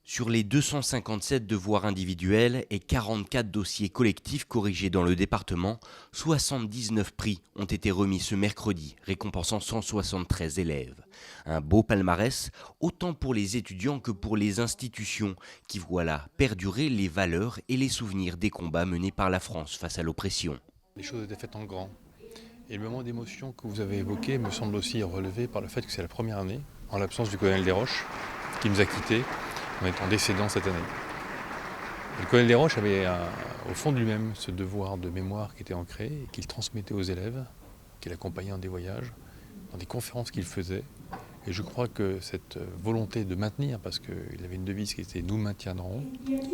Sur les 257 devoirs individuels et 44 dossiers collectifs corrigés dans le département, 79 prix ont été remis ce mercredi, récompensant 173 élèves. Un beau palmarès, autant pour les étudiants que pour les institutions, qui voient là perdurer les valeurs et les souvenirs des combats menés par la France face à l'oppression. Les choses étaient faites en grand. Et le moment d'émotion que vous avez évoqué me semble aussi relevé par le fait que c'est la première année, en l'absence du colonel Desroches, qui nous a quittés en étant décédant cette année. Et le colonel Desroches avait au fond de lui-même ce devoir de mémoire qui était ancré et qu'il transmettait aux élèves, qu'il accompagnait dans des voyages, dans des conférences qu'il faisait. Et je crois que cette volonté de maintenir, parce qu'il avait une devise qui était « nous maintiendrons »,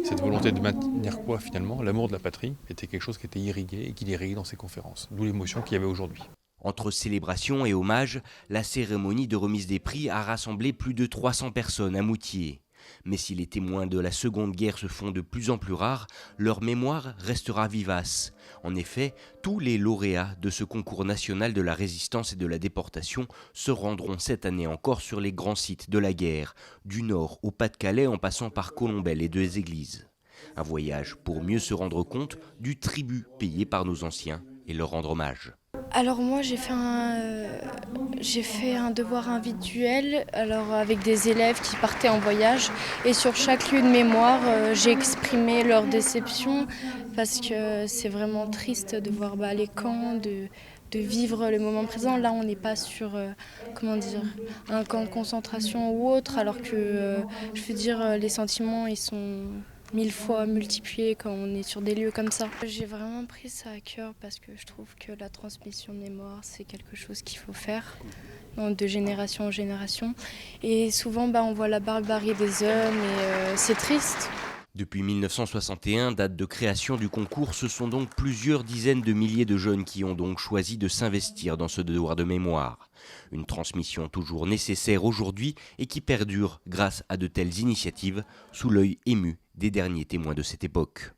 cette volonté de maintenir quoi finalement? L'amour de la patrie était quelque chose qui était irrigué et qu'il irriguait dans ses conférences, d'où l'émotion qu'il y avait aujourd'hui. Entre célébration et hommage, la cérémonie de remise des prix a rassemblé plus de 300 personnes à Moutier. Mais si les témoins de la Seconde Guerre se font de plus en plus rares, leur mémoire restera vivace. En effet, tous les lauréats de ce concours national de la résistance et de la déportation se rendront cette année encore sur les grands sites de la guerre, du Nord au Pas-de-Calais en passant par Colombelles et Deux Églises. Un voyage pour mieux se rendre compte du tribut payé par nos anciens et leur rendre hommage. Alors moi j'ai fait un devoir individuel avec des élèves qui partaient en voyage et sur chaque lieu de mémoire j'ai exprimé leur déception parce que c'est vraiment triste de voir les camps, de vivre le moment présent. Là on n'est pas sur un camp de concentration ou autre alors que les sentiments ils sont 1000 fois multipliés quand on est sur des lieux comme ça. J'ai vraiment pris ça à cœur parce que je trouve que la transmission de mémoire, c'est quelque chose qu'il faut faire de génération en génération. Et souvent, on voit la barbarie des hommes et c'est triste. Depuis 1961, date de création du concours, ce sont donc plusieurs dizaines de milliers de jeunes qui ont donc choisi de s'investir dans ce devoir de mémoire. Une transmission toujours nécessaire aujourd'hui et qui perdure grâce à de telles initiatives sous l'œil ému des derniers témoins de cette époque.